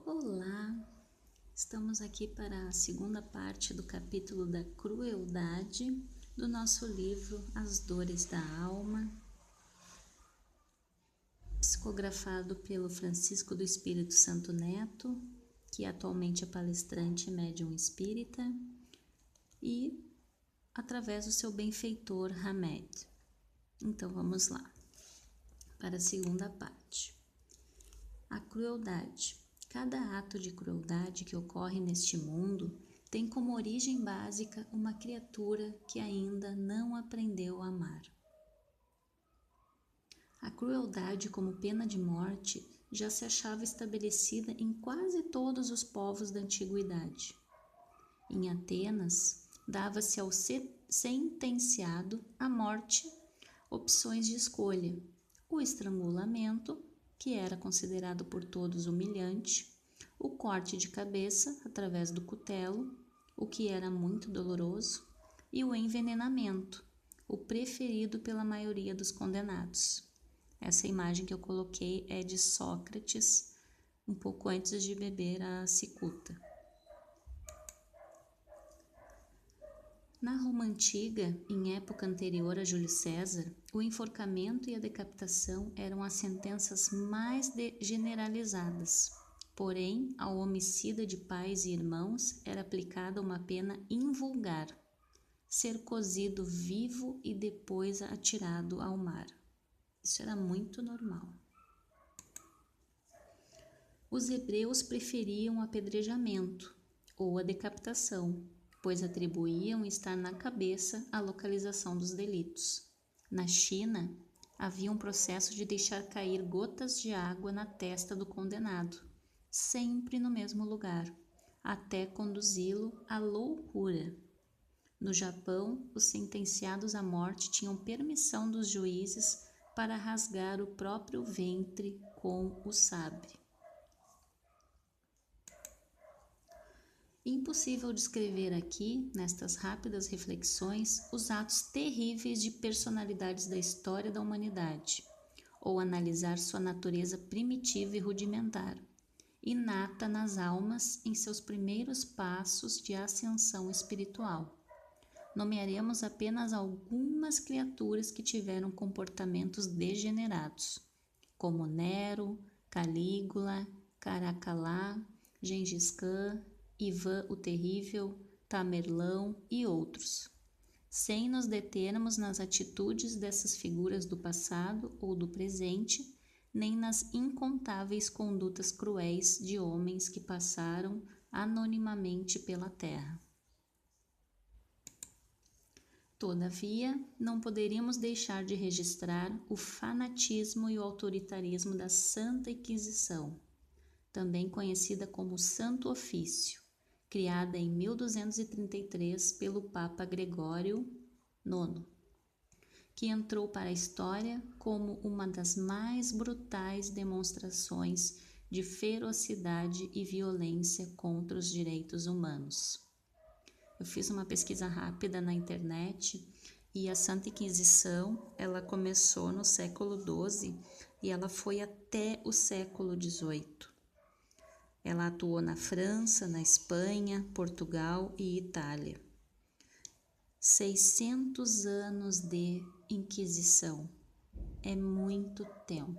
Olá, estamos aqui para a segunda parte do capítulo da crueldade do nosso livro As Dores da Alma, psicografado pelo Francisco do Espírito Santo Neto, que atualmente é palestrante e médium espírita, e através do seu benfeitor Hamed. Então vamos lá, para a segunda parte. A crueldade. Cada ato de crueldade que ocorre neste mundo tem como origem básica uma criatura que ainda não aprendeu a amar. A crueldade como pena de morte já se achava estabelecida em quase todos os povos da antiguidade. Em Atenas, dava-se ao sentenciado à morte opções de escolha: o estrangulamento, que era considerado por todos humilhante, o corte de cabeça através do cutelo, o que era muito doloroso, e o envenenamento, o preferido pela maioria dos condenados. Essa imagem que eu coloquei é de Sócrates, um pouco antes de beber a cicuta. Na Roma Antiga, em época anterior a Júlio César, o enforcamento e a decapitação eram as sentenças mais generalizadas. Porém, ao homicida de pais e irmãos era aplicada uma pena invulgar: ser cozido vivo e depois atirado ao mar. Isso era muito normal. Os hebreus preferiam o apedrejamento ou a decapitação, pois atribuíam estar na cabeça a localização dos delitos. Na China, havia um processo de deixar cair gotas de água na testa do condenado, sempre no mesmo lugar, até conduzi-lo à loucura. No Japão, os sentenciados à morte tinham permissão dos juízes para rasgar o próprio ventre com o sabre. Impossível descrever aqui, nestas rápidas reflexões, os atos terríveis de personalidades da história da humanidade, ou analisar sua natureza primitiva e rudimentar, inata nas almas em seus primeiros passos de ascensão espiritual. Nomearemos apenas algumas criaturas que tiveram comportamentos degenerados, como Nero, Calígula, Caracalá, Gengis Khan, Ivan o Terrível, Tamerlão e outros, sem nos determos nas atitudes dessas figuras do passado ou do presente, nem nas incontáveis condutas cruéis de homens que passaram anonimamente pela terra. Todavia, não poderíamos deixar de registrar o fanatismo e o autoritarismo da Santa Inquisição, também conhecida como Santo Ofício, criada em 1233 pelo Papa Gregório IX, que entrou para a história como uma das mais brutais demonstrações de ferocidade e violência contra os direitos humanos. Eu fiz uma pesquisa rápida na internet e a Santa Inquisição, ela começou no século XII e ela foi até o século XVIII. Ela atuou na França, na Espanha, Portugal e Itália. 600 anos de Inquisição. É muito tempo.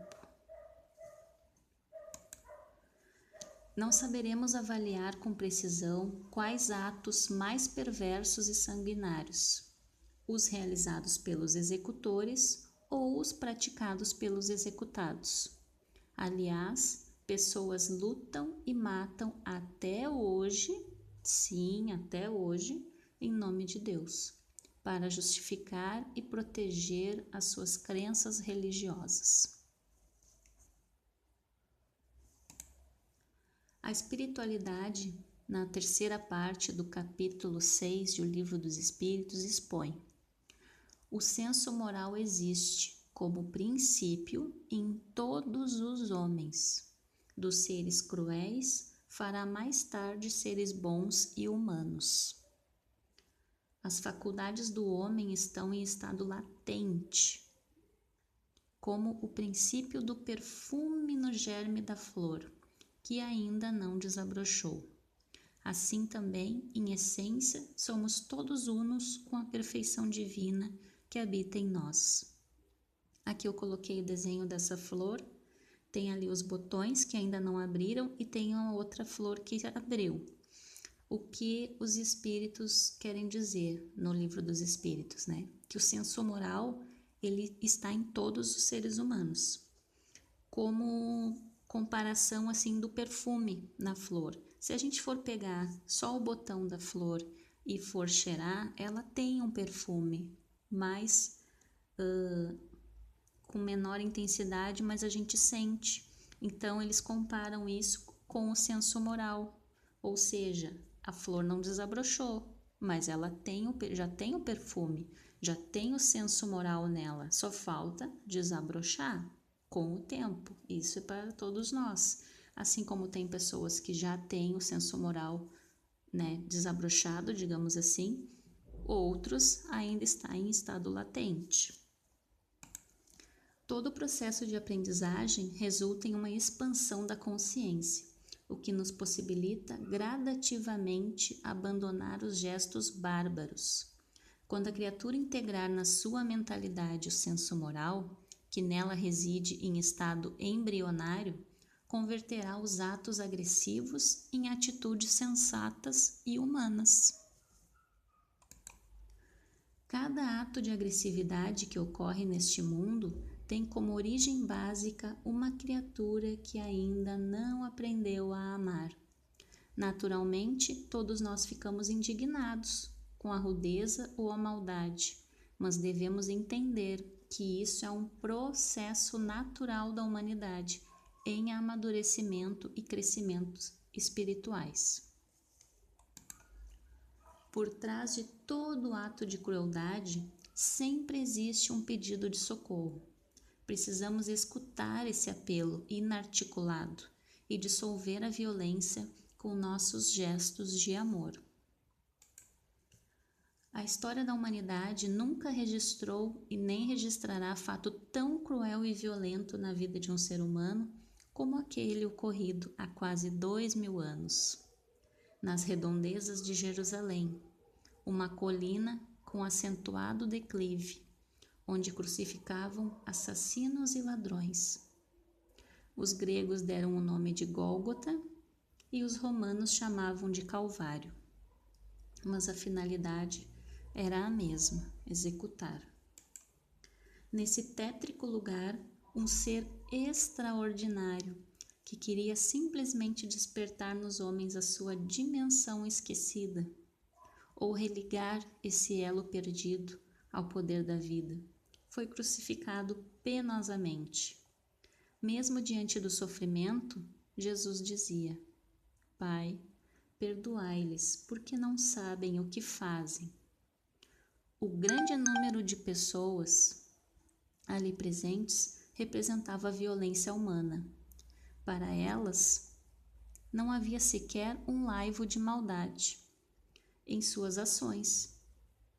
Não saberemos avaliar com precisão quais atos mais perversos e sanguinários, os realizados pelos executores ou os praticados pelos executados. Aliás, pessoas lutam e matam até hoje, sim, até hoje, em nome de Deus, para justificar e proteger as suas crenças religiosas. A espiritualidade, na terceira parte do capítulo 6 do Livro dos Espíritos, expõe: o senso moral existe como princípio em todos os homens. Dos seres cruéis, fará mais tarde seres bons e humanos. As faculdades do homem estão em estado latente, como o princípio do perfume no germe da flor, que ainda não desabrochou. Assim também, em essência, somos todos unos com a perfeição divina que habita em nós. Aqui eu coloquei o desenho dessa flor, tem ali os botões que ainda não abriram e tem a outra flor que abriu. O que os espíritos querem dizer no livro dos espíritos, né? Que o senso moral, ele está em todos os seres humanos. Como comparação assim do perfume na flor. Se a gente for pegar só o botão da flor e for cheirar, ela tem um perfume, mas com menor intensidade, mas a gente sente. Então eles comparam isso com o senso moral, ou seja, a flor não desabrochou, mas ela já tem o perfume, já tem o senso moral nela, só falta desabrochar com o tempo. Isso é para todos nós. Assim como tem pessoas que já têm o senso moral, né, desabrochado, digamos assim, outros ainda estão em estado latente. Todo o processo de aprendizagem resulta em uma expansão da consciência, o que nos possibilita gradativamente abandonar os gestos bárbaros. Quando a criatura integrar na sua mentalidade o senso moral, que nela reside em estado embrionário, converterá os atos agressivos em atitudes sensatas e humanas. Cada ato de agressividade que ocorre neste mundo tem como origem básica uma criatura que ainda não aprendeu a amar. Naturalmente, todos nós ficamos indignados com a rudeza ou a maldade, mas devemos entender que isso é um processo natural da humanidade em amadurecimento e crescimentos espirituais. Por trás de todo ato de crueldade, sempre existe um pedido de socorro. Precisamos escutar esse apelo inarticulado e dissolver a violência com nossos gestos de amor. A história da humanidade nunca registrou e nem registrará fato tão cruel e violento na vida de um ser humano como aquele ocorrido há quase 2000 anos. Nas redondezas de Jerusalém, uma colina com acentuado declive, onde crucificavam assassinos e ladrões. Os gregos deram o nome de Gólgota e os romanos chamavam de Calvário. Mas a finalidade era a mesma, executar. Nesse tétrico lugar, um ser extraordinário que queria simplesmente despertar nos homens a sua dimensão esquecida, ou religar esse elo perdido ao poder da vida, foi crucificado penosamente. Mesmo diante do sofrimento, Jesus dizia: Pai, perdoai-lhes, porque não sabem o que fazem. O grande número de pessoas ali presentes representava a violência humana. Para elas, não havia sequer um laivo de maldade em suas ações.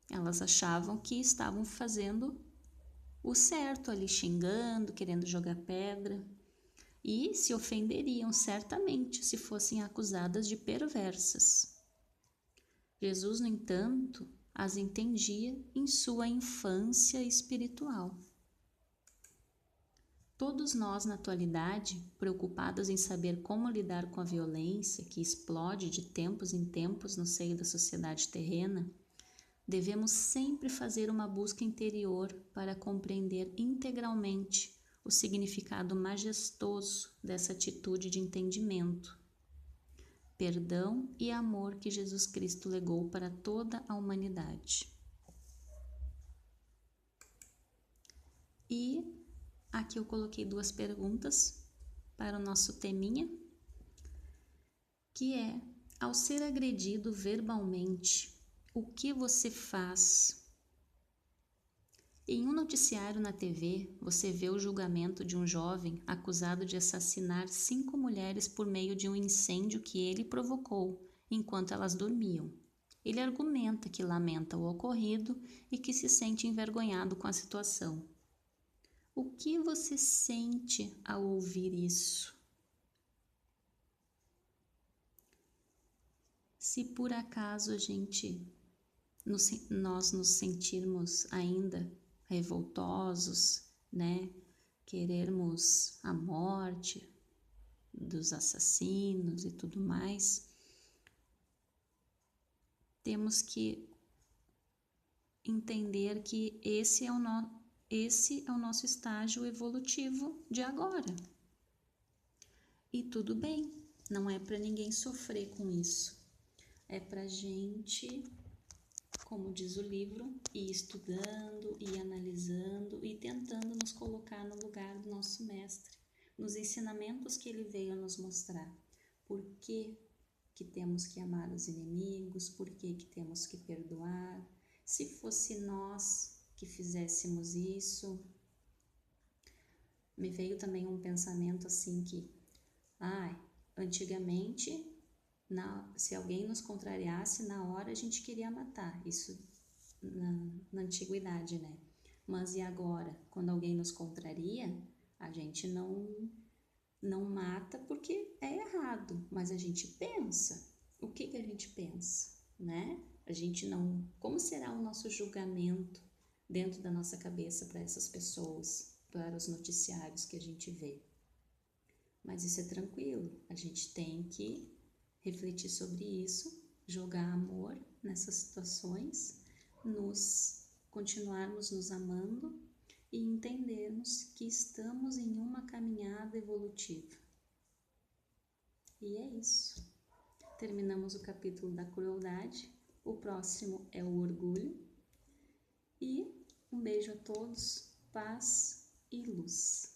Elas achavam que estavam fazendo o certo ali, xingando, querendo jogar pedra, e se ofenderiam certamente se fossem acusadas de perversas. Jesus, no entanto, as entendia em sua infância espiritual. Todos nós, na atualidade, preocupados em saber como lidar com a violência que explode de tempos em tempos no seio da sociedade terrena, devemos sempre fazer uma busca interior para compreender integralmente o significado majestoso dessa atitude de entendimento, perdão e amor que Jesus Cristo legou para toda a humanidade. E aqui eu coloquei 2 perguntas para o nosso teminha, que é: ao ser agredido verbalmente, o que você faz? Em um noticiário na TV, você vê o julgamento de um jovem acusado de assassinar 5 mulheres por meio de um incêndio que ele provocou enquanto elas dormiam. Ele argumenta que lamenta o ocorrido e que se sente envergonhado com a situação. O que você sente ao ouvir isso? Se por acaso nós nos sentirmos ainda revoltosos, né? Querermos a morte dos assassinos e tudo mais, temos que entender que esse é o nosso estágio evolutivo de agora. E tudo bem, não é para ninguém sofrer com isso. É para gente, como diz o livro, ir estudando, ir analisando e tentando nos colocar no lugar do nosso mestre, nos ensinamentos que ele veio nos mostrar. Por que temos que amar os inimigos, por que temos que perdoar. Se fosse nós que fizéssemos isso, me veio também um pensamento assim que, antigamente, se alguém nos contrariasse, na hora a gente queria matar, isso na antiguidade, né? Mas e agora, quando alguém nos contraria, a gente não mata porque é errado, mas a gente pensa. O que a gente pensa, né? A gente não... Como será o nosso julgamento dentro da nossa cabeça para essas pessoas, para os noticiários que a gente vê? Mas isso é tranquilo, a gente tem que refletir sobre isso, jogar amor nessas situações, continuarmos nos amando e entendermos que estamos em uma caminhada evolutiva. E é isso. Terminamos o capítulo da crueldade. O próximo é o orgulho. E um beijo a todos, paz e luz.